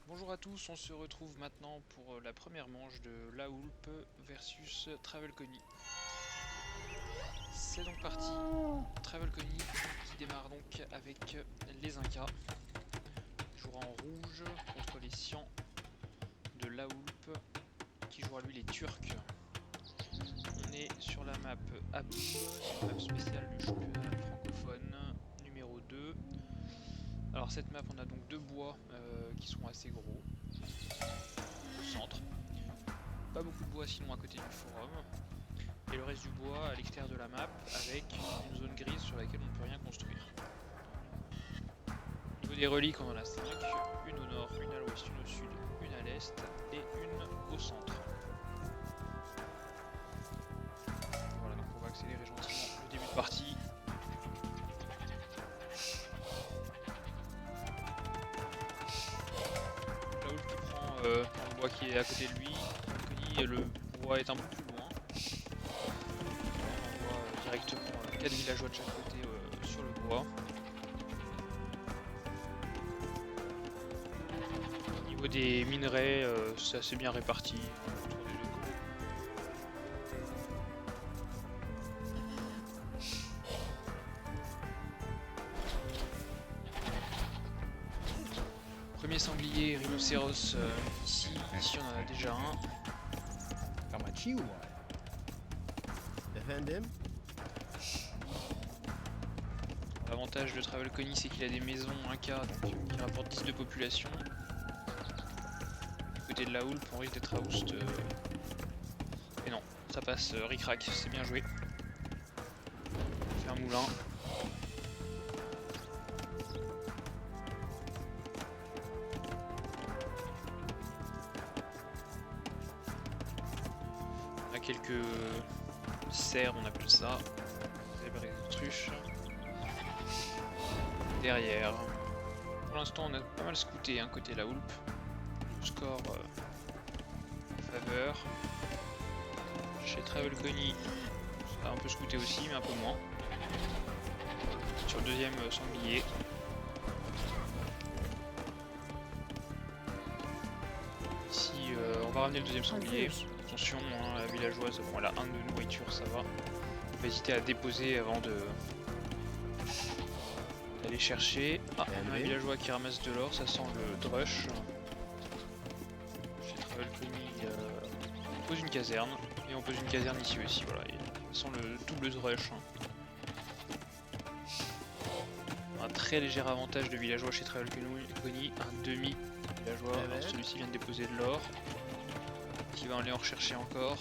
Bonjour à tous, on se retrouve maintenant pour la première manche de La Houlpe versus Travelcony. C'est donc parti, Travelcony qui démarre donc avec les Incas. Il jouera en rouge contre les Sians de La Houlpe qui jouera lui les Turcs. On est sur la map Aboum, une map spéciale du championnat francophone numéro 2. Alors cette map on a donc deux bois qui sont assez gros au centre. Pas beaucoup de bois sinon à côté du forum. Et le reste du bois à l'extérieur de la map avec une zone grise sur laquelle on ne peut rien construire. Au niveau des reliques on en a 5, une au nord, une à l'ouest, une au sud, une à l'est et une au centre. Voilà, donc on va accélérer gentiment le début de partie. La Houlpe qui prend dans le bois qui est à côté de lui, et le bois est un peu plus loin. On voit directement 4 villageois de chaque côté sur le bois. Au niveau des minerais, c'est assez bien réparti autour des deux côtés. Premier sanglier, rhinocéros ici on en a déjà un. Kamachi ou Defend him. L'avantage de Travelcony c'est qu'il a des maisons 1K donc qui rapportent 10 de population. Du côté de la Houlpe on risque d'être à Oust. Et non, ça passe ric-rac, c'est bien joué. On fait un moulin. On a quelques cerfs, on appelle ça. Zèbres et autruches. Derrière. Pour l'instant on a pas mal scouté côté la Houlpe. Le score en faveur. Chez Travelcony, ça a un peu scouté aussi, mais un peu moins. Sur le deuxième sanglier. Ici on va ramener le deuxième sanglier. Attention, la villageoise, bon, elle a un de nourriture, ça va. On va hésiter à déposer avant d'aller chercher. Ah, on a un villageois qui ramasse de l'or, ça sent le drush. Chez Travelcony, on pose une caserne. Et on pose une caserne ici aussi, voilà. Ça sent le double drush. Un très léger avantage de villageois chez Travelcony, un demi villageois. Celui-ci vient de déposer de l'or. Qui va aller en rechercher encore.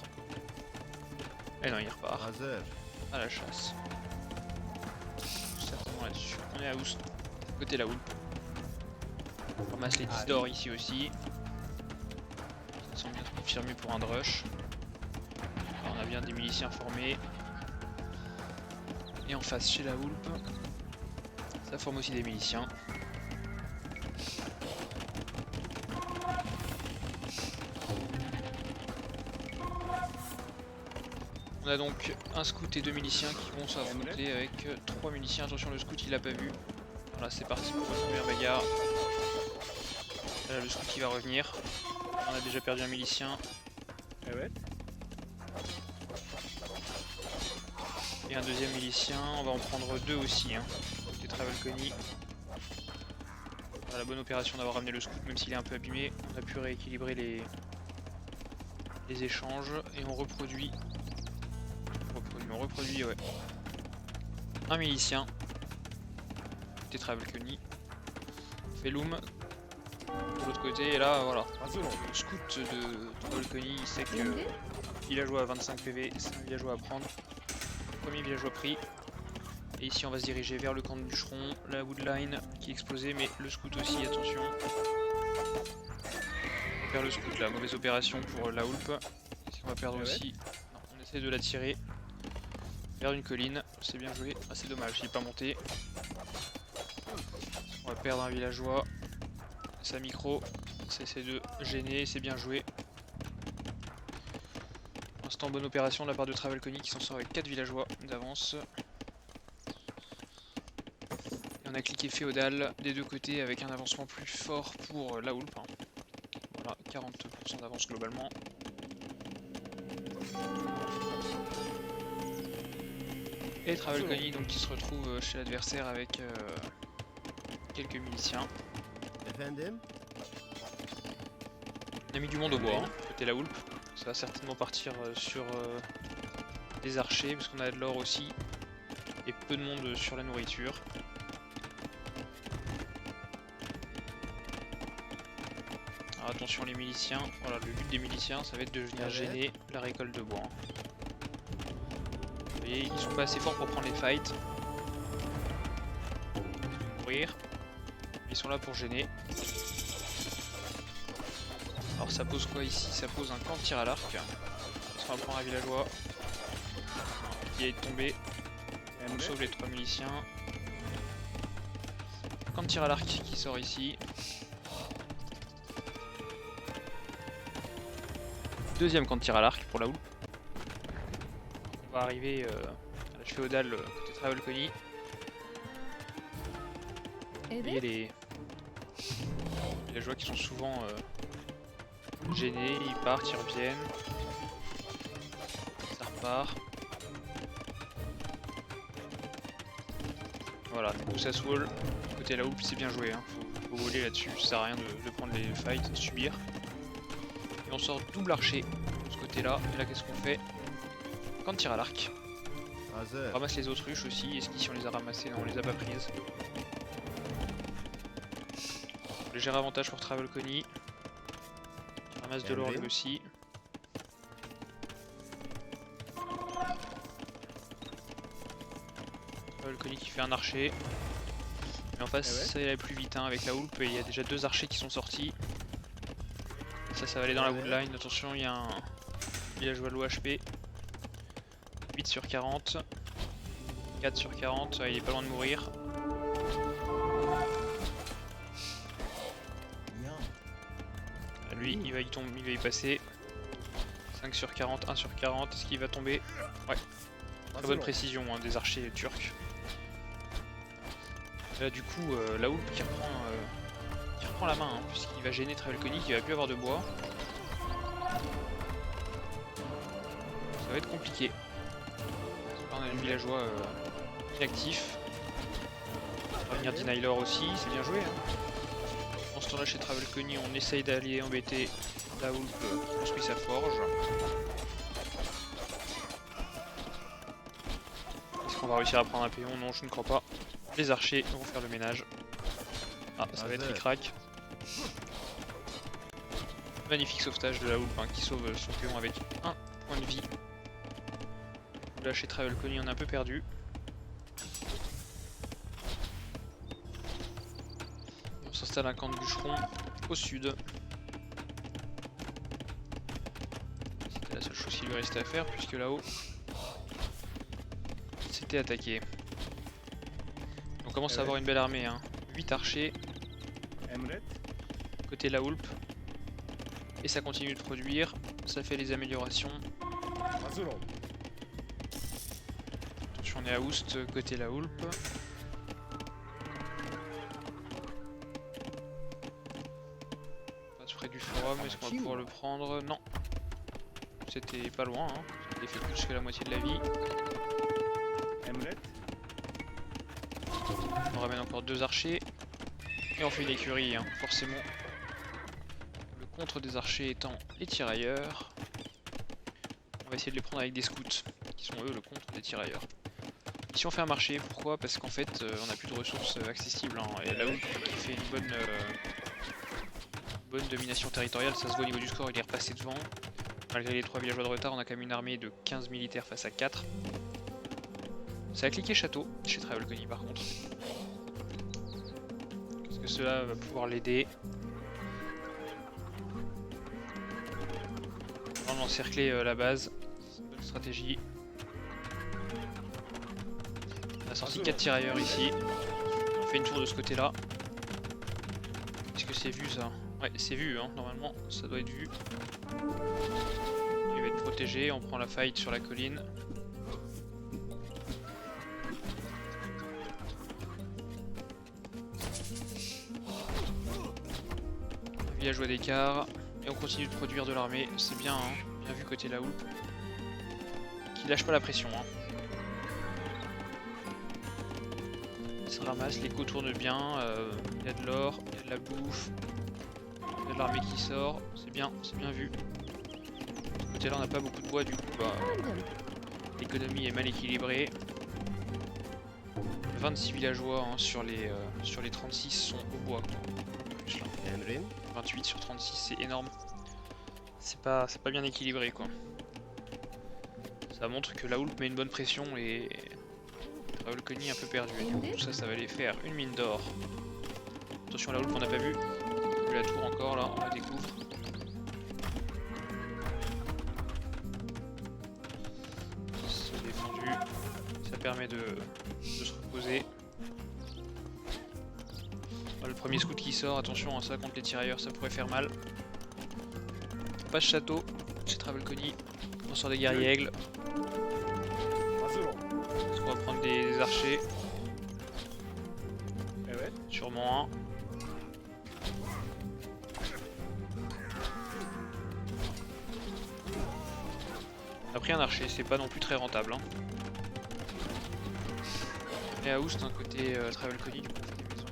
Et non, il repart. À la chasse. Certainement là-dessus. On est à Oust, côté la Houlpe. On ramasse les 10 d'or ici aussi. Ça semble bien confirmé pour un drush. Alors, on a bien des miliciens formés. Et en face chez la Houlpe, ça forme aussi des miliciens. On a donc un scout et deux miliciens qui vont s'affronter avec 3 miliciens. Attention, le scout il l'a pas vu. Voilà, c'est parti pour une première bagarre. Là, le scout qui va revenir. On a déjà perdu un milicien. Et un deuxième milicien. On va en prendre deux aussi. Côté Travelcony. La bonne opération d'avoir ramené le scout, même s'il est un peu abîmé. On a pu rééquilibrer les échanges et on reproduit. On reproduit un milicien. Côté Travelcony. Felloum de l'autre côté, et là voilà. Le scout de Travelcony il sait que villageois à 25 PV, c'est un villageois à prendre. Premier villageois pris. Et ici on va se diriger vers le camp de bûcheron, la woodline qui est explosée, mais le scout aussi, attention. On perd le scout là, mauvaise opération pour la Houlpe. On va perdre aussi. Non, on essaie de l'attirer vers une colline, c'est bien joué. Ah, c'est dommage, il n'est pas monté. On va perdre un villageois. Sa micro, c'est de gêner, c'est bien joué. Pour l'instant, bonne opération de la part de Travelcony qui s'en sort avec 4 villageois d'avance. Et on a cliqué féodal des deux côtés avec un avancement plus fort pour la Houlpe. On a 40% d'avance globalement. Et Travelconi donc qui se retrouve chez l'adversaire avec quelques miliciens. On a mis du monde au bois, hein, côté la Houlpe. Ça va certainement partir sur des archers, parce qu'on a de l'or aussi. Et peu de monde sur la nourriture. Alors attention les miliciens, voilà, le but des miliciens ça va être de venir gêner la récolte de bois. Vous voyez, ils sont pas assez forts pour prendre les fights. Mourir. Ils sont là pour gêner. Alors ça pose quoi ici? Ça pose un camp de tir à l'arc. On va prendre un villageois. Qui est tombé. On sauve les 3 miliciens. Camp de tir à l'arc qui sort ici. Deuxième camp de tir à l'arc pour la Houlpe. On va arriver à l'âge féodal côté Travelconi. Vous voyez les villageois qui sont souvent gênés, ils partent, ils reviennent. Ça repart. Voilà, tout ça se wall. Côté la Houlpe, c'est bien joué, hein. Faut voler là-dessus, ça sert à rien de prendre les fights, de subir. Et on sort double archer de ce côté-là. Et là, qu'est-ce qu'on fait? Quand on tire à l'arc. On ramasse les autruches aussi. Est-ce qu'ici on les a ramassées? Non, on les a pas prises. Léger avantage pour Travelconi. Qui ramasse de l'or lui aussi. Travelconi qui fait un archer. Mais en face, ça ira plus vite hein, avec la Houlpe. Et il y a déjà 2 archers qui sont sortis. Ça va aller dans la woodline. Attention, il y a un villageois low HP. 8 sur 40. 4 sur 40. Il est pas loin de mourir. Lui, il va y tomber, il va y passer. 5 sur 40, 1 sur 40. Est-ce qu'il va tomber? Ouais. Très bonne précision hein, des archers turcs. Là, du coup, la Houlpe qui reprend la main, hein, puisqu'il va gêner Travelconi qui va plus avoir de bois. Ça va être compliqué. Là, on a le villageois inactif. On va venir deny l'or aussi, c'est bien joué. Hein. En ce temps-là, chez Travelconi, on essaye d'aller embêter la Houlpe qui construit sa forge. Est-ce qu'on va réussir à prendre un péon? Non, je ne crois pas. Les archers vont faire le ménage. Ah, ça va être ric-rac. Magnifique sauvetage de la Houlpe hein, qui sauve son péon avec 1 point de vie. Là chez Travelconi on est un peu perdu. On s'installe un camp de bûcherons au sud. C'était la seule chose qui lui restait à faire puisque là-haut c'était attaqué. On commence à avoir une belle armée, hein. 8 archers côté la Houlpe. Et ça continue de produire, ça fait les améliorations. Attention, on est à Oust côté la Houlpe. On passe près du forum, est-ce qu'on va pouvoir le prendre? Non. C'était pas loin, hein. Il a fait plus que la moitié de la vie. On ramène encore 2 archers. Et on fait une écurie, hein, forcément. Le contre des archers étant les tirailleurs. On va essayer de les prendre avec des scouts, qui sont eux le contre des tirailleurs. Ici on fait un marché, pourquoi? Parce qu'en fait on n'a plus de ressources accessibles. Hein, et la Houlpe qui fait une bonne domination territoriale, ça se voit au niveau du score, il est repassé devant. Malgré les 3 villageois de retard, on a quand même une armée de 15 militaires face à 4. Ça a cliqué château, chez Travelconi par contre. Est-ce que cela va pouvoir l'aider? On va encercler la base, c'est une bonne stratégie. On a sorti 4 tirailleurs ici. On fait une tour de ce côté là. Est-ce que c'est vu ça? Ouais, c'est vu, hein. Normalement ça doit être vu. Il va être protégé, on prend la fight sur la colline. Villageois d'écart. Et on continue de produire de l'armée, c'est bien, hein, bien vu côté la Hulp. Qui lâche pas la pression. Hein. Il se ramasse, l'écho tourne bien, il y a de l'or, il y a de la bouffe, il y a de l'armée qui sort, c'est bien vu. De ce côté là on n'a pas beaucoup de bois du coup, bah, l'économie est mal équilibrée. 26 villageois hein, sur les 36 sont au bois. Plus, là. 28 sur 36 c'est énorme. C'est pas bien équilibré quoi. Ça montre que la Hulp met une bonne pression et Travelcony un peu perdu. Et du coup tout ça ça va aller faire une mine d'or. Attention la Hulp on n'a pas vu. La tour encore là, on la découvre. C'est défendu. Ça permet de se reposer. Le premier scout qui sort, attention à ça contre les tirailleurs, ça pourrait faire mal. Pas de château chez Travelcony, on sort des guerriers aigles. On va prendre des archers. Sûrement un. Après un archer, c'est pas non plus très rentable. Hein. Et à Oust, un côté Travelcony, du coup on fait des maisons.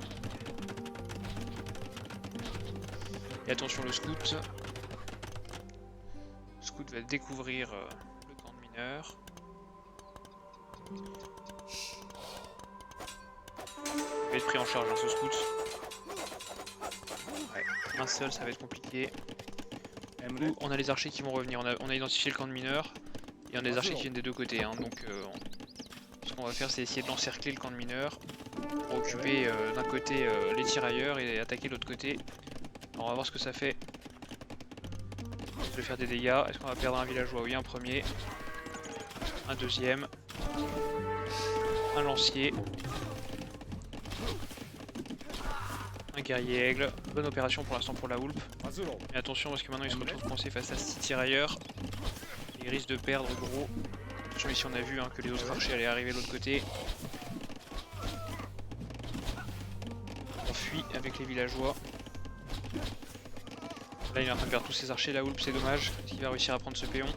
Et attention le scout. Le scout va découvrir le camp de mineurs. Il va être pris en charge hein, ce scout. Ouais, un seul ça va être compliqué. Nous, on a les archers qui vont revenir, on a identifié le camp de mineurs. Et on a des archers qui viennent des deux côtés, hein, donc ce qu'on va faire c'est essayer de l'encercler le camp de mineurs pour occuper d'un côté les tirailleurs et attaquer de l'autre côté. Alors, on va voir ce que ça fait de faire des dégâts. Est-ce qu'on va perdre un villageois? Oui, un premier, un deuxième, un lancier, un guerrier aigle. Bonne opération pour l'instant pour la Hulp. Et attention parce que maintenant il se retrouve coincé face à 6 tirailleurs. Il risque de perdre gros. Attention ici on a vu hein, que les autres archers allaient arriver de l'autre côté. On fuit avec les villageois. Là il est en train de perdre tous ses archers, la Hulp c'est dommage. Il va réussir à prendre ce péon.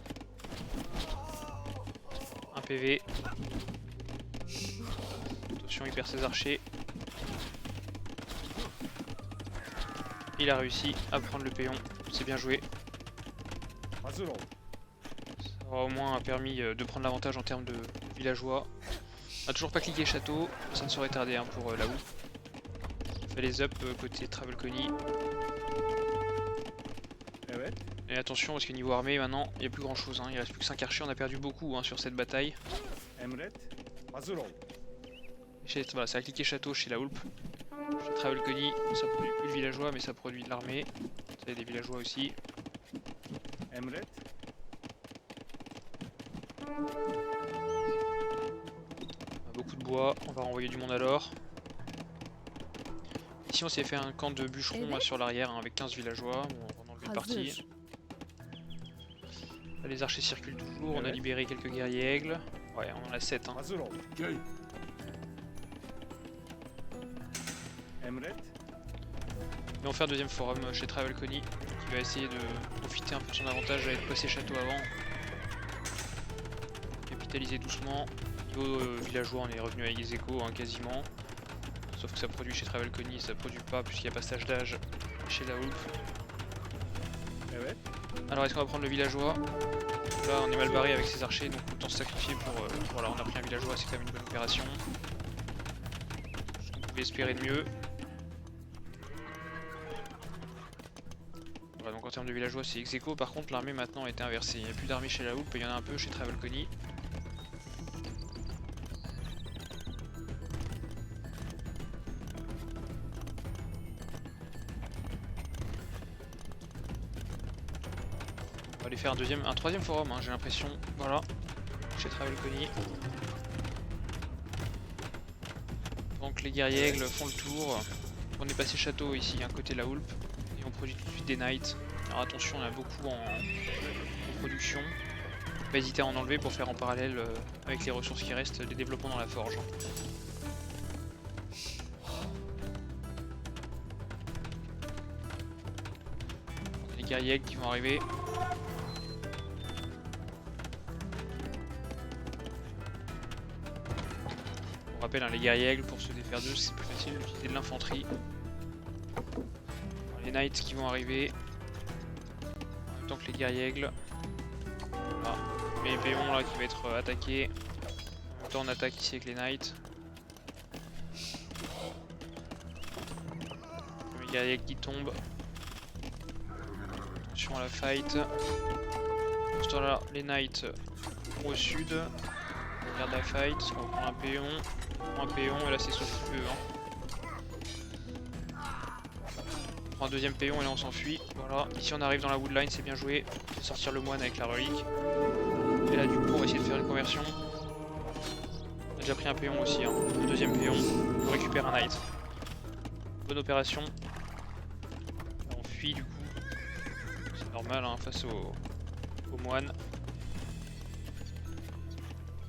Un PV. Attention il perd ses archers. Il a réussi à prendre le péon, c'est bien joué. Ça aura au moins permis de prendre l'avantage en termes de villageois. On n'a toujours pas cliqué château, ça ne saurait tarder hein, pour la Hulp. On fait les up côté Travelcony. Et attention parce que niveau armée maintenant il n'y a plus grand chose, hein. Il reste plus que 5 archers, on a perdu beaucoup hein, sur cette bataille. Voilà, ça a cliqué château chez la Hulp. Chez Travelcony, ça produit plus de villageois mais ça produit de l'armée. Ça y a des villageois aussi. Beaucoup de bois, on va renvoyer du monde alors. Ici on s'est fait un camp de bûcherons sur l'arrière hein, avec 15 villageois, bon, on va enlever une partie. Là, les archers circulent toujours, on a libéré quelques guerriers aigles. Ouais, on en a 7 hein. Et on fait un deuxième forum chez Travelcony qui va essayer de profiter un peu de son avantage avec passer château avant. Capitaliser doucement. Niveau villageois on est revenu avec les échos hein, quasiment. Sauf que ça produit chez Travelcony, ça produit pas puisqu'il y a passage d'âge chez la Hulp. Alors est-ce qu'on va prendre le villageois? Là on est mal barré avec ses archers donc autant se sacrifier pour... voilà on a pris un villageois, c'est quand même une bonne opération. Ce qu'on pouvait espérer de mieux. Voilà donc en termes de villageois c'est ex aequo, par contre l'armée maintenant a été inversée. Il n'y a plus d'armée chez la Hulp, il y en a un peu chez Travelcony. On va aller faire un troisième forum, hein, j'ai l'impression. Voilà, chez Travelcony. Donc les guerriers aigles font le tour. On est passé château ici, à côté de la Hulp. Et on produit tout de suite des knights. Alors attention, il y en a beaucoup en production. Pas hésiter à en enlever pour faire en parallèle avec les ressources qui restent des développements dans la forge. guerriers qui vont arriver. On rappelle hein, les guerriers pour se défaire d'eux, c'est plus facile d'utiliser de l'infanterie. Les knights qui vont arriver en même temps que les guerriers. Voilà. Les péons là qui va être attaqué. En même temps on attaque ici avec les knights. Les guerriers qui tombent. Attention à la fight. Pour ce temps-là, les knights vont au sud. On regarde la fight, parce qu'on prend un péon. On prend un péon et là c'est sauf feu. On prend un deuxième péon et là on s'enfuit. Voilà. Ici on arrive dans la woodline, c'est bien joué. On va sortir le moine avec la relique. Et là du coup on va essayer de faire une conversion. On a déjà pris un péon aussi, hein. Un deuxième péon. On récupère un knight. Bonne opération. Là, on fuit du coup. C'est normal hein, face au moine.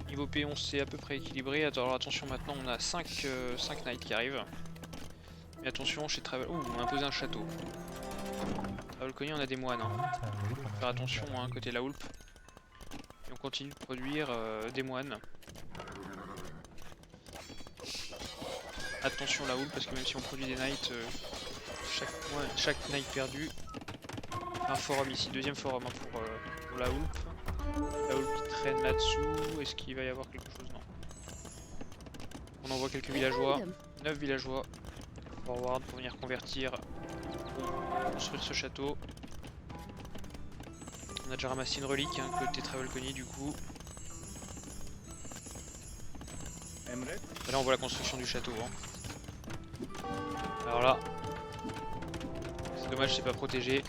Niveau péon c'est à peu près équilibré. Alors attention maintenant on a 5 knights qui arrivent. Mais attention chez Travel... Ouh on a imposé un château. Travelcony on a des moines. Hein. Faut faire attention hein, côté la Hulp. Et on continue de produire des moines. Attention la Hulp parce que même si on produit des knights, chaque knight perdu. Un forum ici, deuxième forum hein, pour la Hulp. La Hulp qui traîne là-dessous, est-ce qu'il va y avoir quelque chose? Non. On envoie quelques villageois, 9 villageois forward pour venir convertir, pour construire ce château. On a déjà ramassé une relique hein, côté Travelcony du coup. Là on voit la construction du château. Hein. Alors là, c'est dommage c'est pas protégé.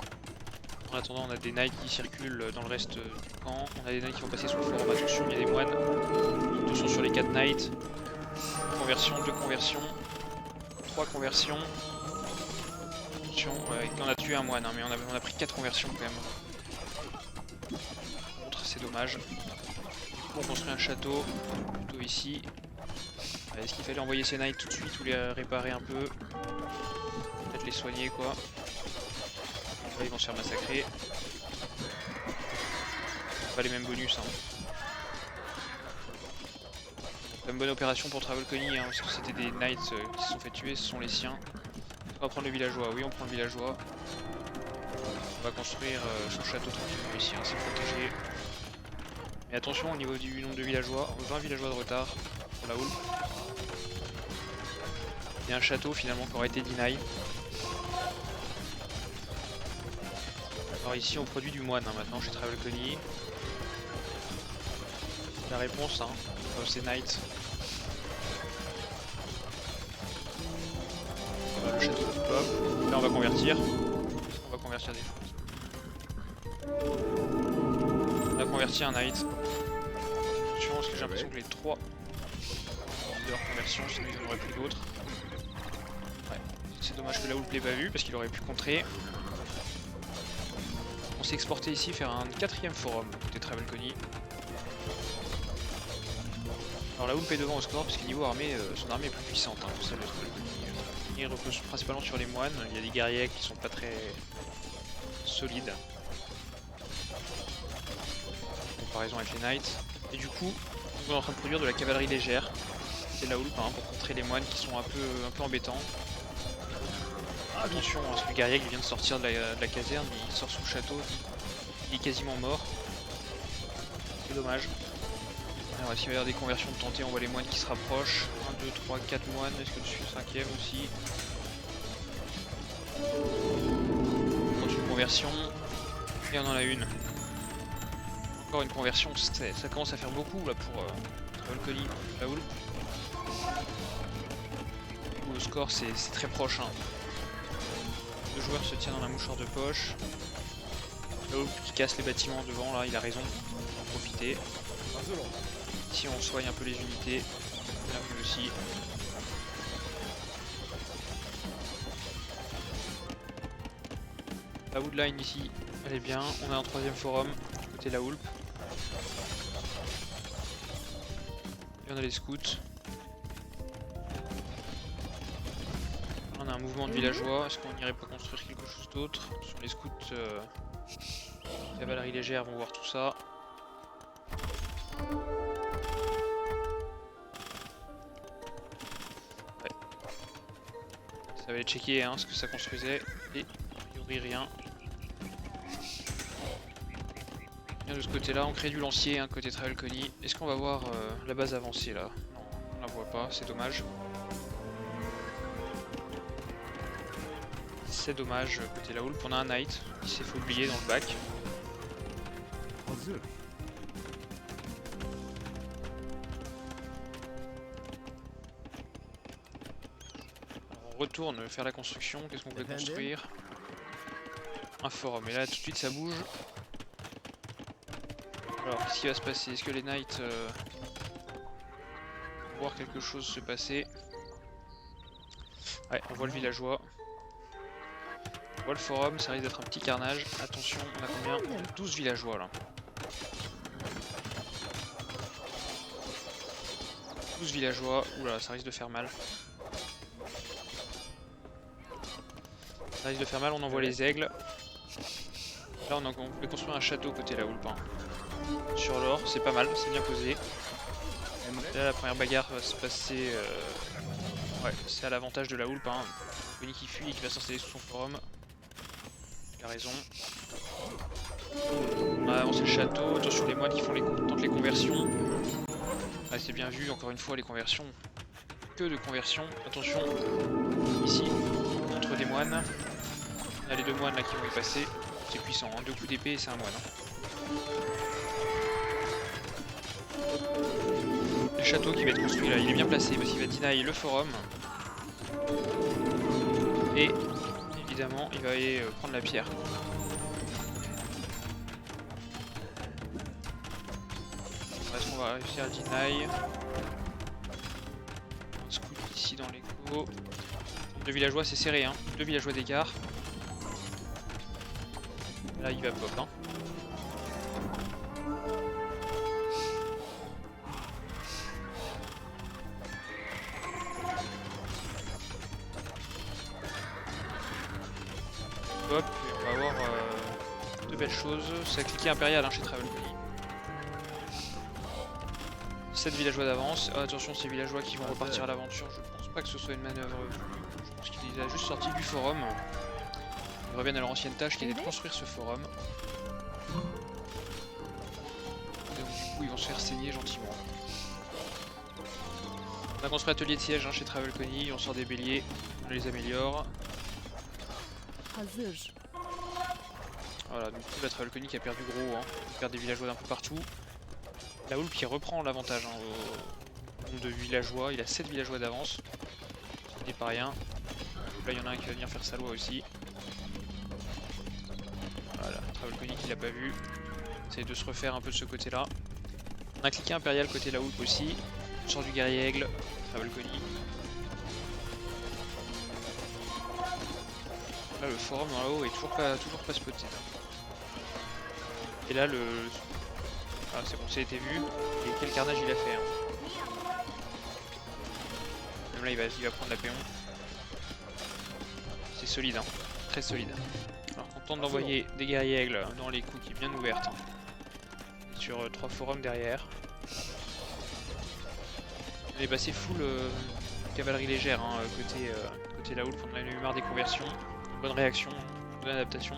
En attendant, on a des knights qui circulent dans le reste du camp. On a des knights qui vont passer sous le forum. Attention, il y a des moines. Attention sur les 4 knights. Conversion, 2 conversions. 3 conversions. Attention, on a tué un moine, hein, mais on a pris 4 conversions quand même. C'est dommage. Du coup, on construit un château, plutôt ici. Est-ce qu'il fallait envoyer ces knights tout de suite ou les réparer un peu? Peut-être les soigner quoi. Là, ils vont se faire massacrer. Pas les mêmes bonus. Hein. Une bonne opération pour Travelcony, hein, parce que c'était des knights qui se sont fait tuer, ce sont les siens. On va prendre le villageois, oui on prend le villageois. On va construire son château tranquillement ici, hein, c'est protégé. Mais attention au niveau du nombre de villageois, 20 villageois de retard pour la Hulp. Il y a un château finalement qui aurait été deny. Alors ici on produit du moine hein, maintenant chez Travelcony. La réponse hein, c'est Knight. Voilà, le château de Pop. Là on va convertir. On va convertir des choses. On a converti un Knight. Attention parce que j'ai l'impression que les 3 de leur conversion, sinon ils en auraient plus d'autres. Ouais. C'est dommage que la Hulp l'ait pas vu parce qu'il aurait pu contrer. On s'est exporté ici faire un 4ème forum côté Travelcony. Alors la Hulp est devant au score parce que niveau armée, son armée est plus puissante hein, que celle de Travelcony. Il repose principalement sur les moines, il y a des guerriers qui sont pas très solides. En comparaison avec les knights. Et du coup, on est en train de produire de la cavalerie légère. C'est la Hulp hein, pour contrer les moines qui sont un peu embêtants. Attention, parce que le guerrier qui vient de sortir de la caserne, il sort sous le château, il est quasiment mort. C'est dommage. Alors s'il va y avoir des conversions de tenter, on voit les moines qui se rapprochent. 1, 2, 3, 4 moines, est-ce que je suis 5ème aussi? On continue une conversion, et on en a une. Encore une conversion, ça commence à faire beaucoup là pour Travelcony, la Hulp. Le score c'est très proche. Hein. 2 joueurs se tiennent dans la mouchoir de poche. La Hulp qui casse les bâtiments devant, là il a raison, on va en profiter. Ici on soigne un peu les unités, là lui aussi. La woodline ici, elle est bien, on a un 3ème forum du côté de la Hulp. Et on a les scouts. On a a un mouvement de villageois. Est-ce qu'on irait pas construire quelque chose d'autre? Sur les scouts, cavalerie légère vont voir tout ça. Ouais. Ça va aller checker hein, ce que ça construisait. Et a priori rien. Bien de ce côté-là, on crée du lancier, hein, côté Travelcony. Est-ce qu'on va voir la base avancée là? Non, on la voit pas, c'est dommage. C'est dommage, côté la Hulp, on a un Knight qui s'est fait oublier dans le bac. Alors, on retourne faire la construction, qu'est-ce qu'on peut construire? Un forum, et là tout de suite ça bouge. Alors qu'est-ce qui va se passer? Est-ce que les Knights vont voir quelque chose se passer? Ouais, on voit le villageois. On voit le forum, ça risque d'être un petit carnage. Attention, on a combien? On a 12 villageois là. 12 villageois, oula, ça risque de faire mal. Ça risque de faire mal, on envoie les aigles. Là on peut construire un château côté la Hulp. Sur l'or, c'est pas mal, c'est bien posé. Là la première bagarre va se passer... Ouais, c'est à l'avantage de la Hulp. Benny qui fuit et qui va s'installer sous son forum. Il a raison. On a avancé le château, attention les moines qui font tentent les conversions. Ah, c'est bien vu, encore une fois les conversions. Que de conversions, attention. Ici, contre des moines. On a les deux moines là qui vont y passer. C'est puissant, hein. 2 coups d'épée et c'est un moine. Le château qui va être construit là, il est bien placé parce qu'il va deny le forum. Et évidemment, il va aller prendre la pierre. Est-ce qu'on va réussir à deny? Un scout ici dans l'écho. 2 villageois, c'est serré, hein. 2 villageois d'écart. Là, il va pop, hein. Hop, on va avoir de belles choses. C'est à cliquer impérial hein, chez Travelcony. 7 villageois d'avance. Ah, attention, ces villageois qui vont repartir à l'aventure. Je pense pas que ce soit une manœuvre vue. Je pense qu'il a juste sorti du forum. Ils reviennent à leur ancienne tâche qui est de construire ce forum. Et donc, du coup, ils vont se faire saigner gentiment. On a construit atelier de siège hein, chez Travelcony. On sort des béliers, on les améliore. Voilà, donc la Travelcony qui a perdu gros, hein. Il perd des villageois d'un peu partout. La Hulp qui reprend l'avantage hein, au nombre de villageois, il a 7 villageois d'avance. Ce n'est pas rien. Donc là il y en a un qui va venir faire sa loi aussi. Voilà, Travelcony qui l'a pas vu. Essaye de se refaire un peu de ce côté là. On a cliqué impérial côté la Hulp aussi. On sort du guerrier aigle, Travelcony. Là le forum dans haut est toujours pas spoté. Et là le... Ah c'est bon, ça a été vu. Et quel carnage il a fait. Hein. Même là il va prendre la péon. C'est solide, hein. Très solide. Alors on tente d'envoyer des guerriers aigles dans les coups qui est bien ouverte. Hein. Sur 3 forums derrière. On est passé full cavalerie légère hein, côté la Hulp, on a eu marre des conversions. Bonne réaction, bonne adaptation.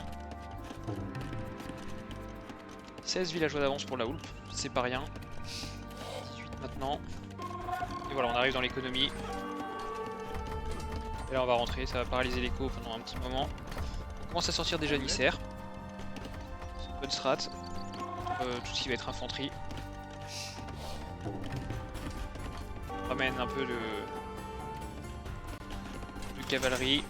16 villageois d'avance pour la Hulp, c'est pas rien. 18 maintenant. Et voilà, on arrive dans l'économie. Et là on va rentrer, ça va paralyser l'écho pendant un petit moment. On commence à sortir des janissaires. C'est une bonne strat. Tout ce qui va être infanterie. On ramène un peu de cavalerie.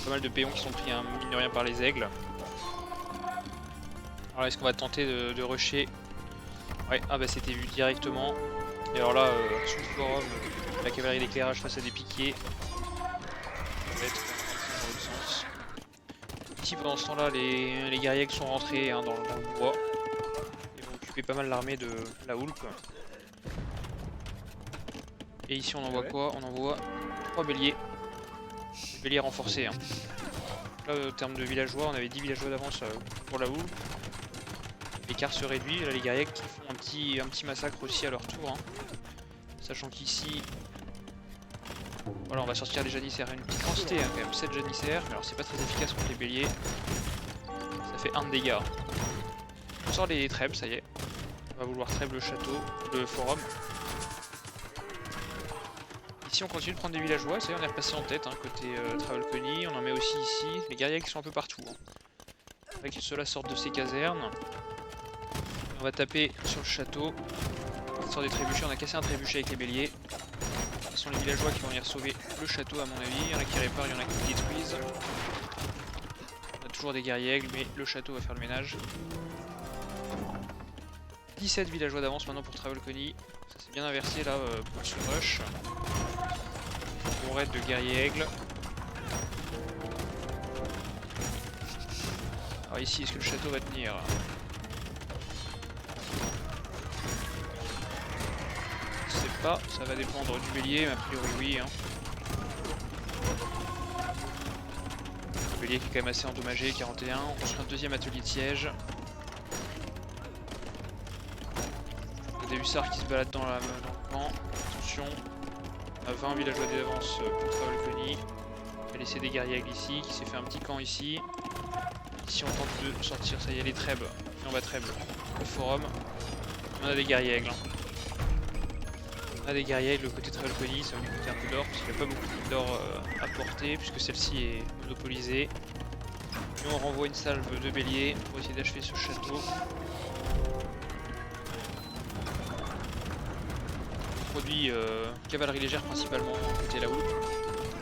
Pas mal de péons qui sont pris hein, mine de rien par les aigles. Alors est-ce qu'on va tenter de rusher? Ouais, ah bah c'était vu directement. Et alors là, sous le forum, la cavalerie d'éclairage face à des piquiers. Ça va être dans l'autre sens. Ici pendant ce temps-là, les guerriers sont rentrés hein, dans le bois. Ils vont occuper pas mal l'armée de la Houlpe. Et ici on envoie ouais. quoi? On envoie 3 béliers. Des béliers renforcés. Hein. Là au terme de villageois, on avait 10 villageois d'avance pour la Houlpe. L'écart se réduit, là les guerriers qui font un petit massacre aussi à leur tour. Hein. Sachant qu'ici, voilà, on va sortir les janissaires, une petite quantité hein, quand même, 7 janissaires, mais alors c'est pas très efficace contre les béliers. Ça fait 1 de dégâts. On sort les trèbes, ça y est. On va vouloir trèbe le château, le forum. Ici on continue de prendre des villageois, ça y est on est repassé en tête, hein, côté Travelcony, on en met aussi ici, les guerriers qui sont un peu partout. Hein. C'est vrai que ceux-là sortent de ces casernes. On va taper sur le château. On sort des trébuchets, on a cassé un trébuchet avec les béliers. Ce sont les villageois qui vont venir sauver le château à mon avis. Il y en a qui réparent, il y en a qui détruisent. On a toujours des guerriers aigles, mais le château va faire le ménage. 17 villageois d'avance maintenant pour Travelcony. Ça s'est bien inversé là pour ce rush. Bon raid de guerriers aigles. Alors ici, est-ce que le château va tenir? Je sais pas, ça va dépendre du bélier, mais a priori oui. Hein. Le bélier qui est quand même assez endommagé, 41. On construit un deuxième atelier de siège. Il y a des hussards qui se baladent dans le camp. Attention, on a 20 villageois d'avance pour Travelcony. On a laissé des guerriers aigles ici, qui s'est fait un petit camp ici. Ici on tente de sortir, ça y est, les trèbes. Et on va trèbe le forum. On a des guerriers aigles. Hein. On a des guerriers aigles côté Travelcony, ça va nous coûter un peu d'or, parce qu'il n'y a pas beaucoup d'or à porter, puisque celle-ci est monopolisée. Nous on renvoie une salve de béliers pour essayer d'achever ce château. On produit cavalerie légère principalement côté la Houlpe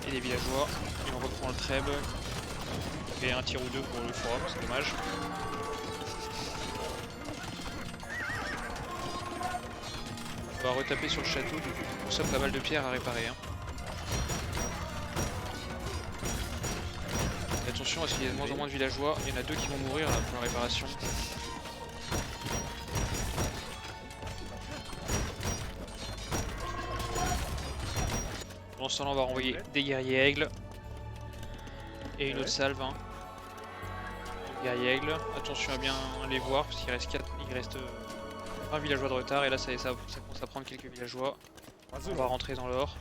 et les villageois. Et on reprend le trèbe. On fait un tir ou deux pour le forum, c'est dommage. On va retaper sur le château, du coup on consomme pas mal de pierres à réparer. Hein. Et attention parce qu'il y a de moins en moins de villageois, il y en a 2 qui vont mourir là, pour la réparation. Pendant ce temps-là on va renvoyer des guerriers aigles. Et une autre salve. Hein. Guerriers aigles, attention à bien les voir parce qu'il reste 20 villageois de retard et là ça commence à prendre quelques villageois. On va rentrer dans l'or.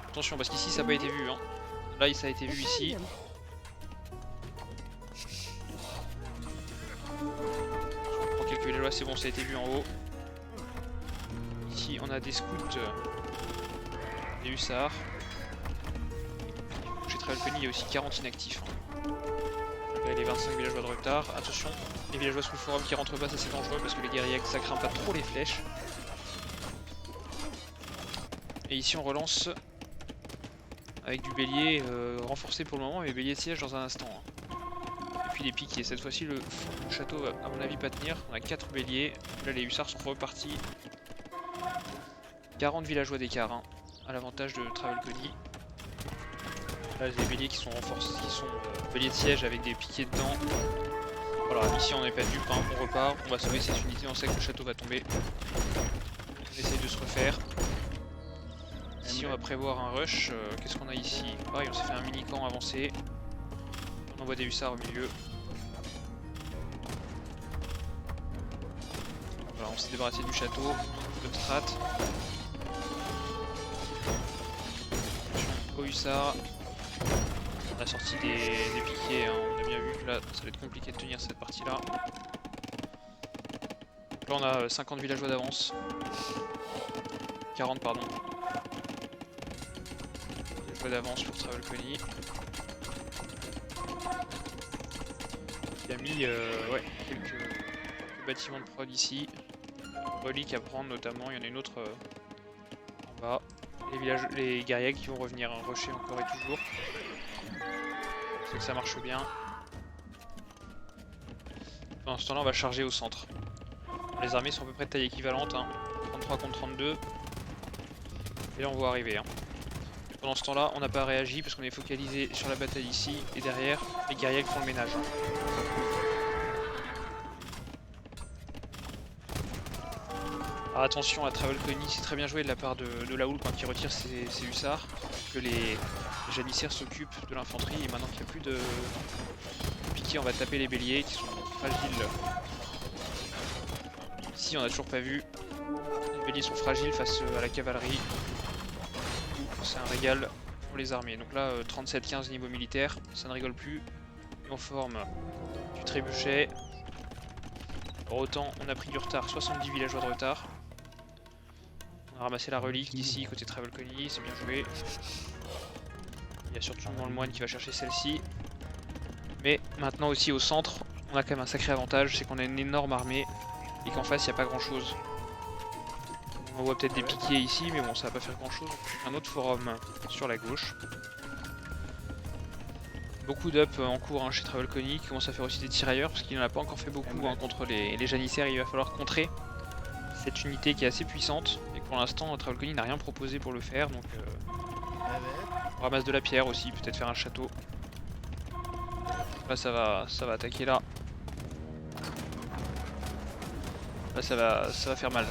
Attention parce qu'ici ça n'a pas été vu. Hein. Là ça a été vu ici. On prend quelques villageois, c'est bon, ça a été vu en haut. Ici on a des scouts, des hussards. Chez Travelcony il y a aussi 40 inactifs. Hein. Les 25 villageois de retard. Attention, les villageois sous le forum qui rentrent pas, ça c'est dangereux parce que les guerriers ça craint pas trop les flèches. Et ici on relance avec du bélier renforcé pour le moment, mais bélier de siège dans un instant. Hein. Et puis les piquets, cette fois-ci le château va à mon avis pas tenir. On a 4 béliers, là les hussards sont repartis. 40 villageois d'écart hein, à l'avantage de Travelcony. Là les béliers qui sont renforcés, qui sont béliers de siège avec des piquets dedans. Voilà, ici on n'est pas dupe, hein. On repart, on va sauver cette unité, on sait que le château va tomber. On essaye de se refaire. Ici on va prévoir un rush, qu'est-ce qu'on a ici? Pareil on s'est fait un mini camp avancé. On envoie des hussards au milieu. Voilà, on s'est débarrassé du château, de strat. Attention aux hussards. On a sorti des piquets, hein. On a bien vu que là ça va être compliqué de tenir cette partie là. Là on a 50 villageois d'avance. 40 pardon. Villageois d'avance pour Travelcony. Il a mis ouais, quelques bâtiments de prod ici. Reliques à prendre notamment, il y en a une autre en bas. Les guerriers qui vont revenir rusher encore et toujours. C'est que ça marche bien. Pendant ce temps-là, on va charger au centre. Les armées sont à peu près de taille équivalente, hein. 33 contre 32. Et là, on va arriver. Hein. Pendant ce temps-là, on n'a pas réagi parce qu'on est focalisé sur la bataille ici. Et derrière, les guerriers font le ménage. Alors attention à Travel Colony, c'est très bien joué de la part de la Houlpe hein, qui retire ses hussards, que les janissaires s'occupent de l'infanterie et maintenant qu'il n'y a plus de piquets, on va taper les béliers qui sont fragiles. Ici on n'a toujours pas vu, les béliers sont fragiles face à la cavalerie, c'est un régal pour les armées. Donc là 37-15 niveau militaire, ça ne rigole plus, et on forme du trébuchet. Alors autant on a pris du retard, 70 villageois de retard. On a ramassé la relique d'ici côté Travel Colony, c'est bien joué. Il y a surtout le moine qui va chercher celle-ci. Mais maintenant aussi au centre, on a quand même un sacré avantage, c'est qu'on a une énorme armée et qu'en face il n'y a pas grand chose. On voit peut-être des piquiers ici, mais bon ça va pas faire grand chose. Un autre forum sur la gauche. Beaucoup d'up en cours hein, chez Travel Colony qui commence à faire aussi des tirailleurs parce qu'il n'en a pas encore fait beaucoup hein, contre les janissaires. Il va falloir contrer cette unité qui est assez puissante et pour l'instant Travel Colony n'a rien proposé pour le faire donc on ramasse de la pierre aussi, peut-être faire un château. Là ça va attaquer là. Là ça va faire mal.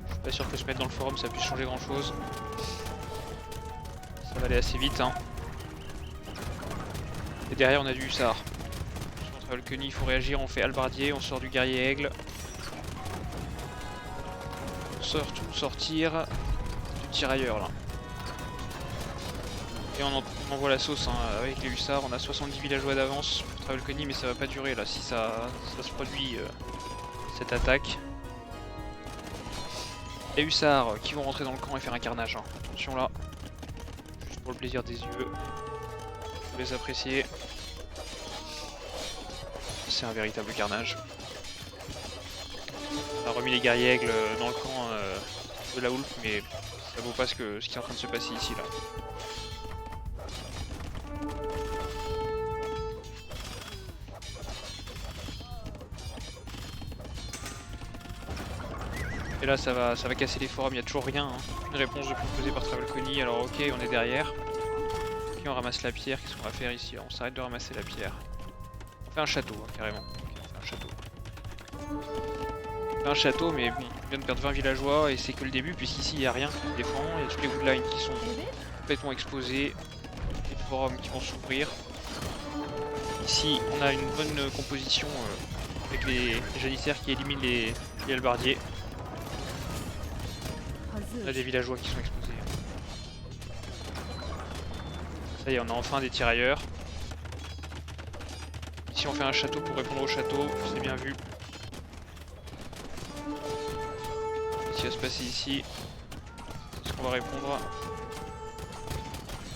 Je suis pas sûr que se mettre dans le forum ça puisse changer grand chose. Ça va aller assez vite hein. Et derrière on a du hussard. Sur Travel Colony il faut réagir, on fait halbardier, on sort du guerrier aigle. Sortir du tirailleur là. Et on envoie la sauce hein, avec les hussards, on a 70 villageois d'avance pour Travel Colony mais ça va pas durer là si ça se produit cette attaque. Les hussards qui vont rentrer dans le camp et faire un carnage. Hein. Attention là, juste pour le plaisir des yeux. Vous les appréciez. C'est un véritable carnage. On a remis les guerriers aigles dans le camp de la Houlpe, mais ça vaut pas ce qui est en train de se passer ici là. Et là ça va casser les forums, il n'y a toujours rien, hein. Une réponse de proposée par Travel Colony, alors ok on est derrière. Puis on ramasse la pierre, qu'est-ce qu'on va faire ici? On s'arrête de ramasser la pierre. On fait un château hein, carrément. Okay, on fait un château. Un château mais bon, on vient de perdre 20 villageois et c'est que le début puisqu'ici il n'y a rien qui défend, il y a toutes les woodlines qui sont complètement exposées, les forums qui vont s'ouvrir. Ici on a une bonne composition avec les janissaires qui éliminent les halbardiers. On a des villageois qui sont exposés. Ça y est, on a enfin des tirailleurs. Ici on fait un château pour répondre au château, c'est bien vu. Qu'est-ce qui va se passer ici? Est-ce qu'on va répondre?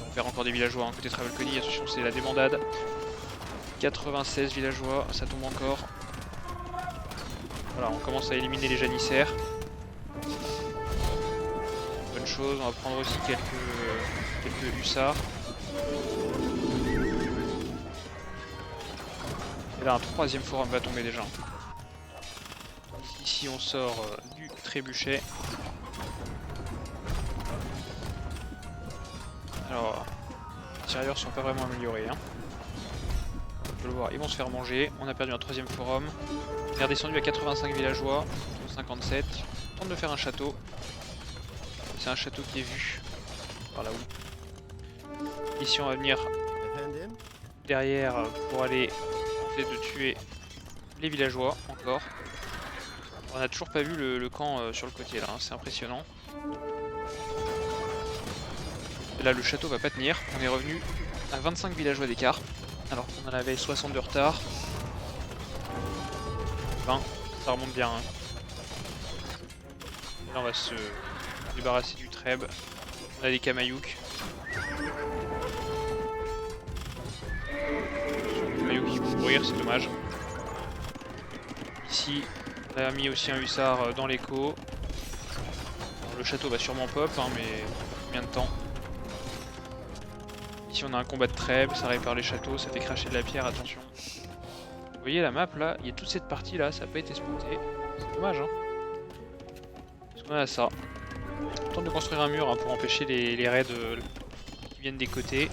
On perd encore des villageois hein, côté Travel Colony, attention c'est la débandade. 96 villageois, ça tombe encore. Voilà, on commence à éliminer les janissaires. Bonne chose, on va prendre aussi quelques hussards. Et là un troisième forum va tomber déjà. Ici on sort du trébuchet. Alors, les tirailleurs sont pas vraiment améliorés. Hein. On peut le voir, ils vont se faire manger. On a perdu un troisième forum. On est redescendu à 85 villageois, 57. On tente de faire un château. C'est un château qui est vu par là où. Ici on va venir derrière pour aller tenter de tuer les villageois encore. On n'a toujours pas vu le camp sur le côté là, hein. C'est impressionnant. Et là le château va pas tenir, on est revenu à 25 villageois d'écart, alors qu'on en avait 60 de retard. 20, ça remonte bien. Hein. Et là on va se débarrasser du trèbe. On a des Kamayouk. Les Kamayouk qui vont mourir, c'est dommage. Ici, on a mis aussi un hussard dans l'écho. Le château va sûrement pop, hein, mais combien de temps? Ici on a un combat de trèbe, ça répare les châteaux, ça fait cracher de la pierre, attention. Vous voyez la map là, il y a toute cette partie là, ça n'a pas été spoté. C'est dommage hein. Parce qu'on a ça. On tente de construire un mur hein, pour empêcher les raids qui viennent des côtés.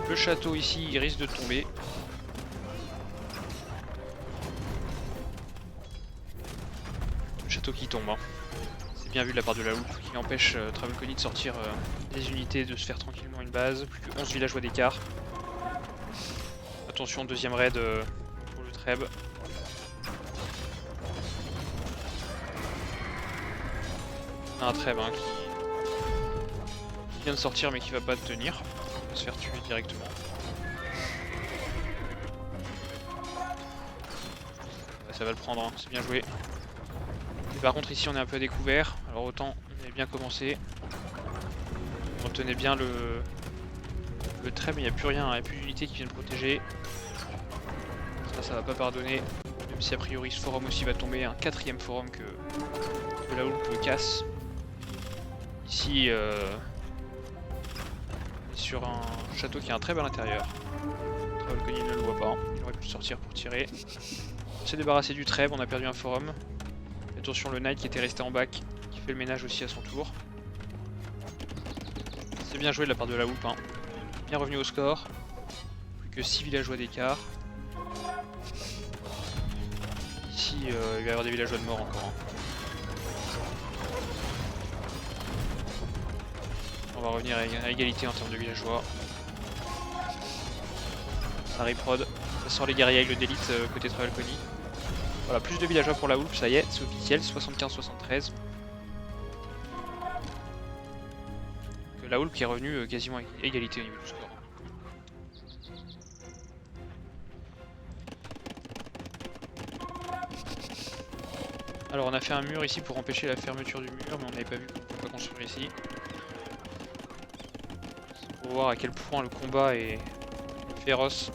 Le château ici il risque de tomber. Le château qui tombe. Hein. C'est bien vu de la part de la loupe qui empêche Travelcony de sortir des unités, de se faire tranquillement une base. Plus que 11 villageois d'écart. Attention, deuxième raid pour le Treb. On a un Treb hein, qui vient de sortir mais qui va pas tenir. Il va se faire tuer directement. Ça va le prendre, hein. C'est bien joué. Et par contre ici on est un peu à découvert. Alors autant on avait bien commencé. On tenait bien le trait mais il n'y a plus rien, il n'y a plus d'unités qui viennent protéger. Ça va pas pardonner. Même si a priori ce forum aussi va tomber. Un quatrième forum que la loupe casse. Ici on est sur un château qui a un Treb à l'intérieur. Travelcony ne le voit pas, il aurait pu sortir pour tirer. On s'est débarrassé du Treb, on a perdu un forum. Attention le Knight qui était resté en back, qui fait le ménage aussi à son tour. C'est bien joué de la part de la loupe, hein. Bien revenu au score. Plus que 6 villageois d'écart. Ici il va y avoir des villageois de mort encore. Hein. On va revenir à égalité en termes de villageois. Ça reprod. Ça sort les guerriers avec le d'élite côté Travelcony. Voilà, plus de villageois pour la loupe, ça y est, c'est officiel, 75-73. La loupe qui est revenue quasiment à égalité au niveau du score. Alors on a fait un mur ici pour empêcher la fermeture du mur, mais on n'avait pas vu qu'on pouvait pas construire ici. Pour voir à quel point le combat est féroce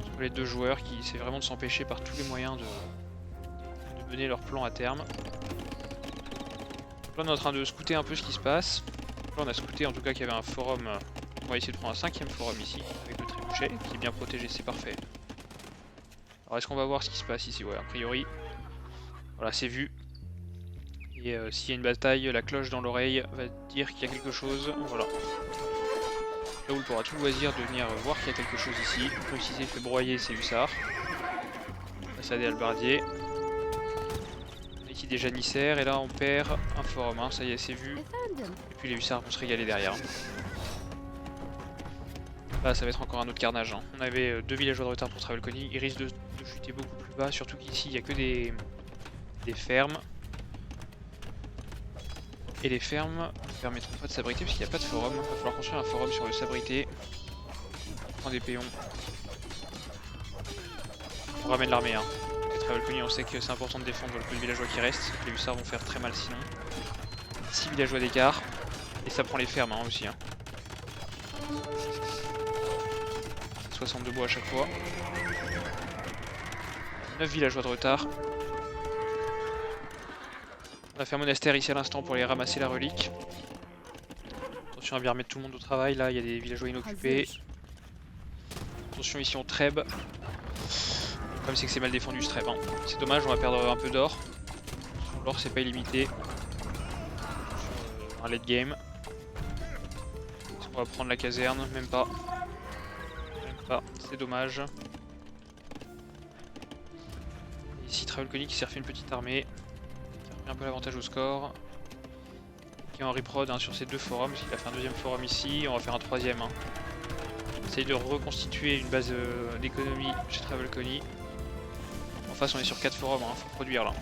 entre les deux joueurs qui essaient vraiment de s'empêcher par tous les moyens de mener leur plan à terme. Là on est en train de scouter un peu ce qui se passe. Là on a scouté en tout cas qu'il y avait un forum. On va essayer de prendre un 5ème forum ici avec le trébuchet qui est bien protégé, c'est parfait. Alors est-ce qu'on va voir ce qui se passe ici? Ouais, a priori. Voilà, c'est vu. Et s'il y a une bataille, la cloche dans l'oreille va dire qu'il y a quelque chose. Voilà. Là où il pourra tout loisir de venir voir qu'il y a quelque chose ici. Comme si c'est fait broyer ses hussards. Face à des halbardiers. On a ici des janissaires et là on perd un forum. Hein. Ça y est, c'est vu. Et puis les hussards vont se régaler derrière. Là ça va être encore un autre carnage. Hein. On avait 2 villageois de retard pour Travelcony. Ils risquent de chuter beaucoup plus bas. Surtout qu'ici il n'y a que des fermes. Et les fermes ne permettront pas de s'abriter parce qu'il n'y a pas de forum. Il va falloir construire un forum sur le s'abriter. On prend des péons. On ramène l'armée. Hein. Et Travelcony, on sait que c'est important de défendre le peu de villageois qui restent. Les hussards vont faire très mal sinon. 6 villageois d'écart. Et ça prend les fermes hein, aussi. Hein. 62 bois à chaque fois. 9 villageois de retard. On a fait un monastère ici à l'instant pour aller ramasser la relique. Attention à bien remettre tout le monde au travail, là il y a des villageois inoccupés. Attention ici on Treb. Le problème c'est que c'est mal défendu ce Treb. Hein. C'est dommage, on va perdre un peu d'or. L'or c'est pas illimité. Un late game. On va prendre la caserne, même pas. Même pas, c'est dommage. Ici Travelcony qui s'est refait une petite armée. Un peu l'avantage au score. Qui est en reprod hein, sur ces 2 forums. Il a fait un 2ème forum ici, on va faire un 3ème. Hein. On essaye de reconstituer une base d'économie chez Travelcony. En face on est sur 4 forums, hein, faut produire là.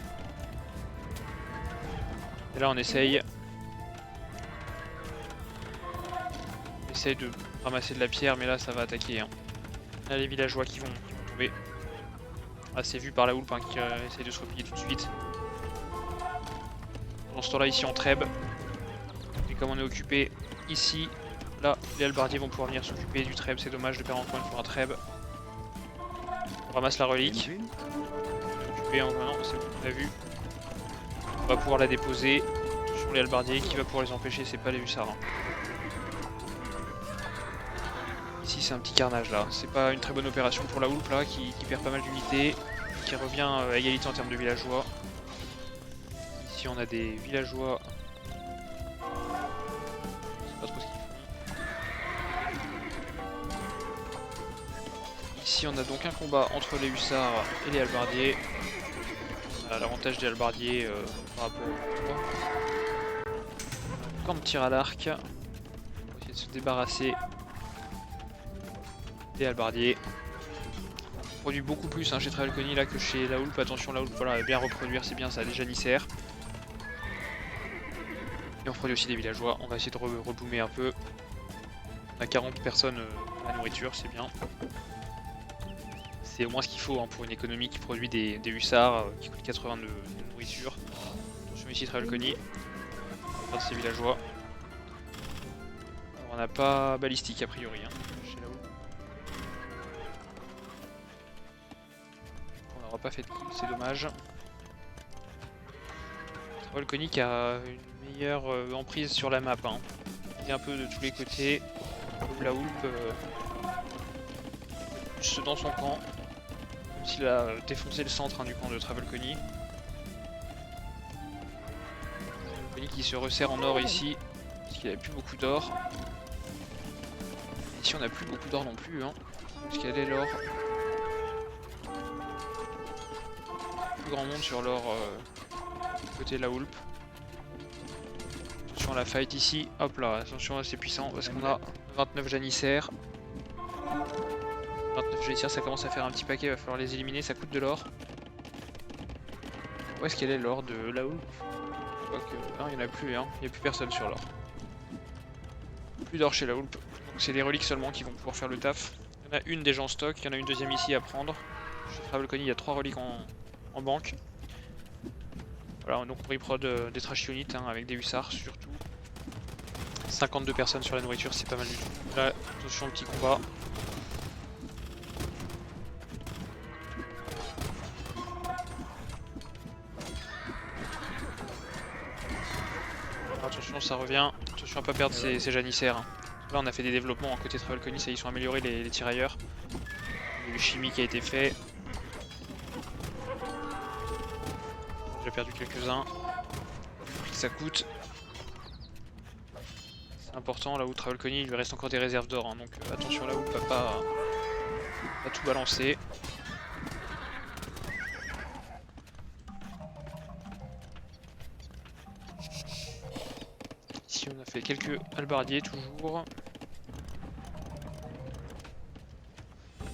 Et là on essaye. On essaye de ramasser de la pierre mais là ça va attaquer. Hein. Là les villageois qui vont tomber. Ah c'est vu par la loupe hein, qui essaye de se replier tout de suite. Dans ce temps là ici on Treb. Et comme on est occupé ici, là les halbardiers vont pouvoir venir s'occuper du Treb, c'est dommage de perdre encore une fois un Treb. On ramasse la relique. Occupé en non, c'est bon, on l'a vu. On va pouvoir la déposer sur les halbardiers, qui va pouvoir les empêcher, c'est pas les hussards. Hein. Ici c'est un petit carnage là, c'est pas une très bonne opération pour la loupe là qui perd pas mal d'unités, qui revient à égalité en termes de villageois. Ici on a des villageois, je sais pas trop ce qu'ils font. Ici on a donc un combat entre les hussards et les halbardiers. On a l'avantage des halbardiers par rapport aux trois. Camp de tir à l'arc. On va essayer de se débarrasser des halbardiers. On produit beaucoup plus chez Travelcony là que chez la Houlp. Attention, la Houlp, voilà, bien reproduire, c'est bien ça, les janissaires. Et on produit aussi des villageois. On va essayer de reboomer un peu. On a 40 personnes à la nourriture, c'est bien. C'est au moins ce qu'il faut pour une économie qui produit des hussards qui coûtent 80 de nourriture. Attention ici Travelcony. On va perdre ses villageois. Alors, on n'a pas balistique a priori chez la Houlp. On n'aura pas fait de kill, c'est dommage. Travelcony qui a une meilleure emprise sur la map. Il est un peu de tous les côtés. La Houlp plus dans son camp. Même s'il a défoncé le centre du camp de Travelcony. Travelcony qui se resserre en or ici. Parce qu'il n'a plus beaucoup d'or. Ici on n'a plus beaucoup d'or non plus. Parce qu'il y a l'or. Plus grand monde sur l'or côté de la Houlp. Attention à la fight ici. Hop là, attention, c'est puissant parce qu'on a 29 janissaires. 29 janissaires, ça commence à faire un petit paquet, il va falloir les éliminer, ça coûte de l'or. Où est-ce qu'elle est l'or de la Houlp? Je crois que... Non, il n'y en a plus, il n'y a plus personne sur l'or. Plus d'or chez la Houlp, donc c'est les reliques seulement qui vont pouvoir faire le taf. Il y en a une déjà en stock, il y en a une deuxième ici à prendre. Chez Travelcony, il y a 3 reliques en banque. Voilà, donc on reprod des trash units avec des hussards surtout. 52 personnes sur la nourriture, c'est pas mal du tout. Là, attention au petit combat. Attention, ça revient. Attention à pas perdre ces janissaires. Là, on a fait des développements à côté de Travelcony, ça ils sont améliorés les tirailleurs. Il y a eu chimie qui a été fait. J'ai perdu quelques-uns. Ça coûte. C'est important, là où Travelcony il lui reste encore des réserves d'or, donc attention là où on peut pas tout balancer. Ici on a fait quelques halbardiers toujours.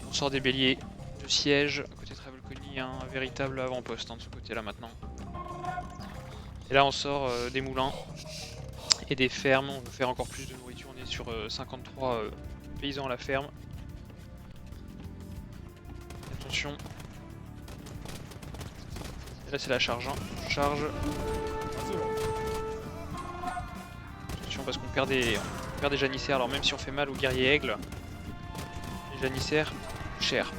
On sort des béliers de siège. À côté de Travelcony, un véritable avant-poste de ce côté là maintenant. Et là on sort des moulins et des fermes, on veut faire encore plus de nourriture, on est sur 53 paysans à la ferme. Attention. Et là c'est la charge, charge. Attention parce qu'on perd des janissaires, alors même si on fait mal aux guerriers aigles, les janissaires, cher.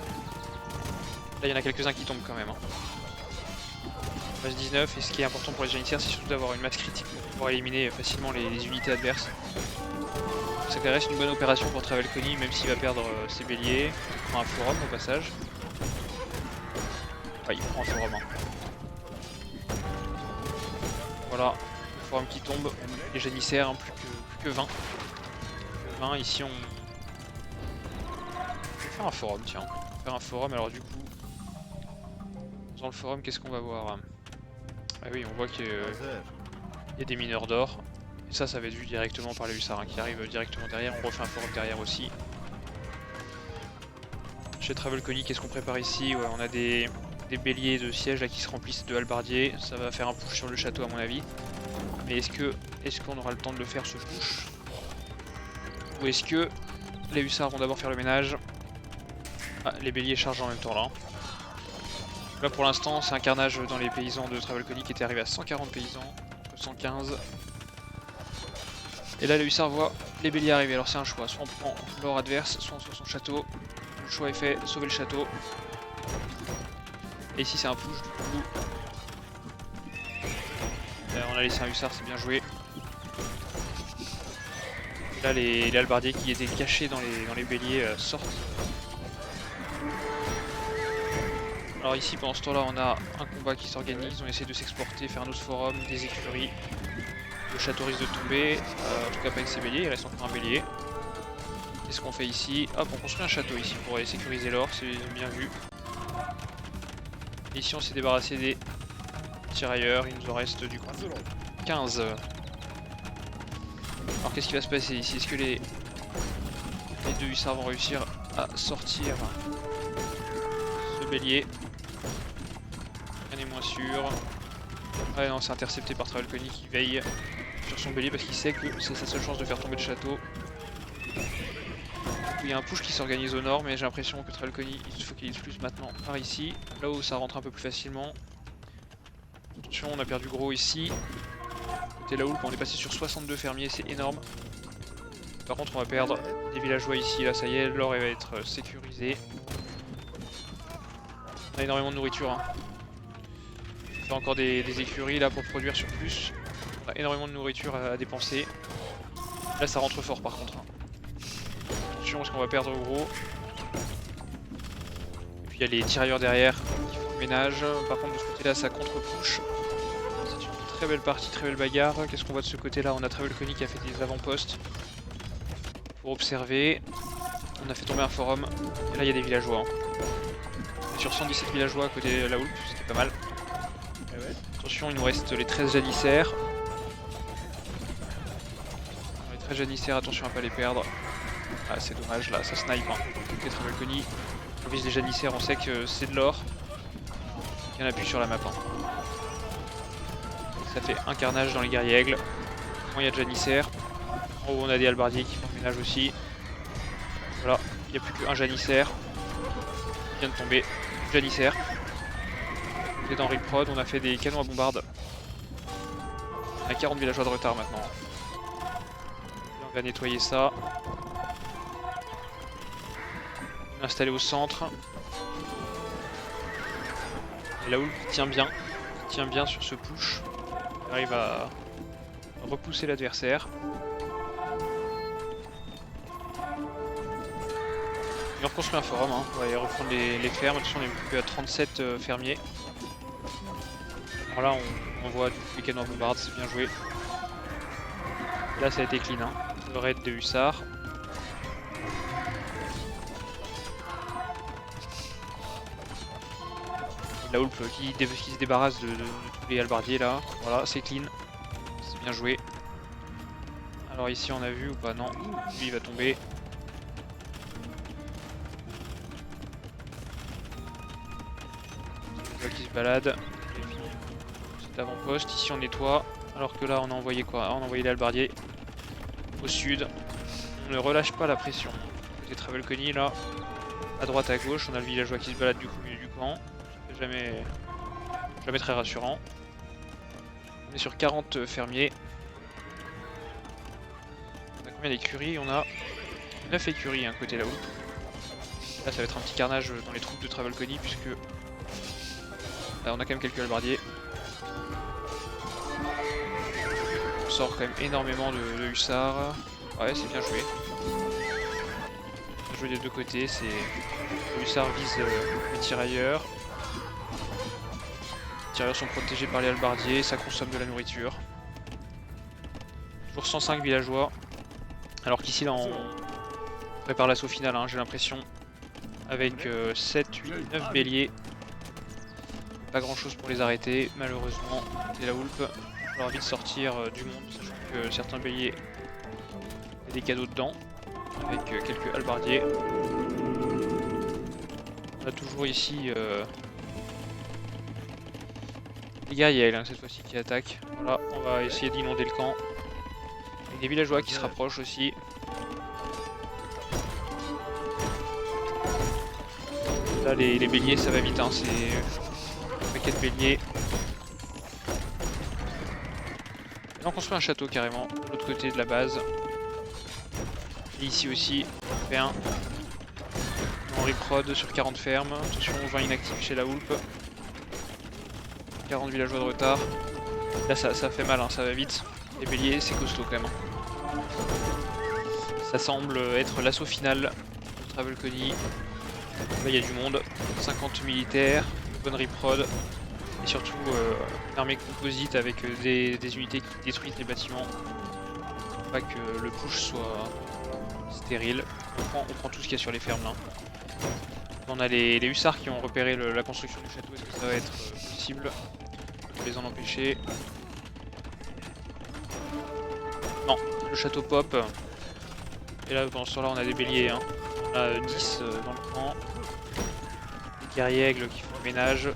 Là il y en a quelques-uns qui tombent quand même. Masse 19, et ce qui est important pour les janissaires, c'est surtout d'avoir une masse critique pour pouvoir éliminer facilement les unités adverses. Ça reste une bonne opération pour Travelcony, même s'il va perdre ses béliers. Il prend un forum au passage. Enfin, il prend un forum. Voilà, le forum qui tombe. Les janissaires, plus que 20. Plus que 20, ici on... On va faire un forum, tiens. On va faire un forum, alors du coup... Dans le forum, qu'est-ce qu'on va voir? Ah oui, on voit qu'il y a des mineurs d'or. Et ça va être vu directement par les hussards qui arrivent directement derrière. On refait un forum derrière aussi. Chez Travelcony, qu'est-ce qu'on prépare ici? Ouais, on a des béliers de siège là, qui se remplissent de halbardiers. Ça va faire un push sur le château à mon avis. Mais est-ce qu'on aura le temps de le faire ce push? Ou est-ce que les hussards vont d'abord faire le ménage? Ah, les béliers chargent en même temps là. Là pour l'instant c'est un carnage dans les paysans de Travelcony qui était arrivé à 140 paysans, 115. Et là le hussard voit les béliers arriver, alors c'est un choix, soit on prend l'or adverse, soit on sauve son château. Le choix est fait, sauver le château. Et ici c'est un push du coup. Là, on a laissé un hussard, c'est bien joué. Et là les halbardiers qui étaient cachés dans les béliers sortent. Alors ici pendant ce temps là on a un combat qui s'organise, on essaie de s'exporter, faire un autre forum, des écuries. Le château risque de tomber, en tout cas pas avec ses béliers, il reste encore un bélier. Qu'est-ce qu'on fait ici? Hop, on construit un château ici pour aller sécuriser l'or, c'est bien vu. Et ici on s'est débarrassé des tirailleurs, il nous en reste du coup 15. Alors qu'est-ce qui va se passer ici? Est-ce que les deux hussards vont réussir à sortir ce bélier? Rien n'est moins sûr. Ah non, c'est intercepté par Travelcony qui veille sur son bélier parce qu'il sait que c'est sa seule chance de faire tomber le château. Il y a un push qui s'organise au nord, mais j'ai l'impression que Travelcony il se focalise plus maintenant par ici, là où ça rentre un peu plus facilement. Attention, on a perdu gros ici. Côté la Houlpe, on est passé sur 62 fermiers, c'est énorme. Par contre, on va perdre des villageois ici, là ça y est, l'or va être sécurisé. On a énormément de nourriture. Hein. On fait encore des écuries là pour produire sur plus. On a énormément de nourriture à dépenser. Là ça rentre fort par contre. Hein. Attention parce qu'on va perdre gros. Et puis il y a les tirailleurs derrière qui font le ménage. Par contre de ce côté là ça contre-push. C'est une très belle partie, très belle bagarre. Qu'est-ce qu'on voit de ce côté là? On a Travelcony qui a fait des avant-postes pour observer. On a fait tomber un forum. Et là il y a des villageois. Hein. On est sur 117 villageois à côté de la Houlpe, c'était pas mal. Attention, il nous reste les 13 janissaires. Les 13 janissaires, attention à pas les perdre. Ah c'est dommage, là ça snipe. Hein. Les Travelcony, on vise les janissaires, on sait que c'est de l'or. Il y en a plus sur la map. Hein. Ça fait un carnage dans les guerriers aigles. Bon, il y a de janissaires. En haut on a des halbardiers qui font le ménage aussi. Voilà, il n'y a plus qu'un janissaire. Il vient de tomber. Janissaire. On est dans Riprod, on a fait des canons à bombarde. On a 40 villageois de retard maintenant. Là, on va nettoyer ça. On est installé au centre. Et la Houlpe tient bien sur ce push. On arrive à repousser l'adversaire. Il reconstruit un forum, hein. On va y reprendre les fermes. Attention, on est plus à 37 fermiers. Alors là, on voit les canons à bombarde, c'est bien joué. Là, ça a été clean, hein. Le raid de hussards. La Houlpe qui se débarrasse de tous les halbardiers là. Voilà, c'est clean. C'est bien joué. Alors ici, on a vu ou pas? Non, lui il va tomber. Qui se balade. C'est avant-poste. Ici on nettoie. Alors que là on a envoyé quoi? On a envoyé les halbardiers au sud. On ne relâche pas la pression. Côté Travelcony là. À droite, à gauche, on a le villageois qui se balade du coup au milieu du camp. Ça fait jamais très rassurant. On est sur 40 fermiers. On a combien d'écuries? On a 9 écuries hein, côté la Houlpe. Là ça va être un petit carnage dans les troupes de Travelcony puisque là, on a quand même quelques halbardiers. On sort quand même énormément de hussards. Ouais, c'est bien joué. Bien joué des deux côtés. Les hussards visent les tirailleurs. Les tirailleurs sont protégés par les halbardiers. Ça consomme de la nourriture. Toujours 105 villageois. Alors qu'ici, là, on prépare l'assaut final, hein, j'ai l'impression. Avec 7, 8, 9 béliers. Pas grand chose pour les arrêter, malheureusement. C'est la Houlpe. Il faudra vite sortir du monde, sachant que certains béliers, il y a des cadeaux dedans, avec quelques halbardiers. On a toujours ici les guerriers hein, cette fois-ci qui attaquent. Voilà, on va essayer d'inonder le camp. Avec des villageois qui se rapprochent aussi. Là les béliers ça va vite, hein, c'est un paquet de béliers. Et là on construit un château carrément, de l'autre côté de la base. Et ici aussi, on fait un. On reprod sur 40 fermes. Attention, 20 inactifs chez la Houlpe. 40 villageois de retard. Là ça fait mal, hein, ça va vite. Les béliers c'est costaud quand même. Ça semble être l'assaut final de Travelcony. Là il y a du monde, 50 militaires, bonne reprod. Et surtout une armée composite avec des unités qui détruisent les bâtiments. Pour pas que le push soit stérile. On prend tout ce qu'il y a sur les fermes là. On a les hussards qui ont repéré la construction du château. Est-ce que ça va être possible? pour les en empêcher. Non, le château pop. Et là, pendant ce temps-là, on a des béliers. Hein. On a 10 dans le camp. Des guerriers aigles qui font le ménage. De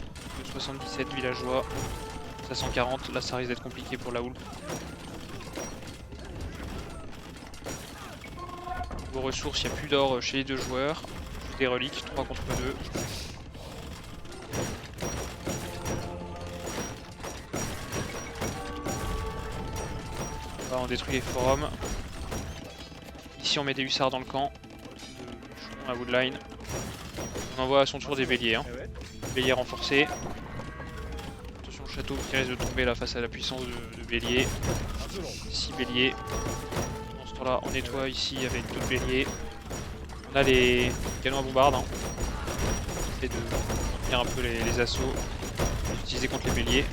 77 villageois. Ça 140. Là, ça risque d'être compliqué pour la Houlpe. Vos ressources, il n'y a plus d'or chez les deux joueurs. Juste des reliques, 3 contre 2. Là, on détruit les forums. Ici, on met des hussards dans le camp. De à Woodline. On envoie à son tour des béliers. Hein. Béliers renforcés. Attention, le château qui risque de tomber là face à la puissance de béliers. 6 béliers. Dans ce temps-là, on nettoie ici avec d'autres béliers. On a les canons à bombarde. Hein. On essaie de contenir un peu les assauts utilisés contre les béliers.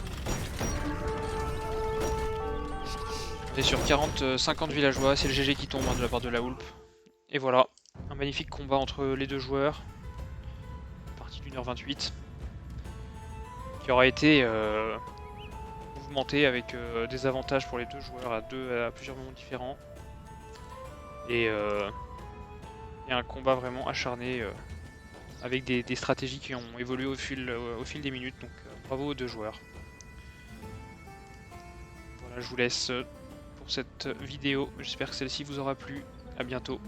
On est sur 40-50 villageois, c'est le GG qui tombe hein, de la part de la Houlpe. Et voilà, un magnifique combat entre les deux joueurs. Partie d'1h28. Qui aura été mouvementé avec des avantages pour les deux joueurs à plusieurs moments différents. Et un combat vraiment acharné avec des stratégies qui ont évolué au fil des minutes. Donc bravo aux deux joueurs. Voilà, je vous laisse pour cette vidéo. J'espère que celle-ci vous aura plu. À bientôt.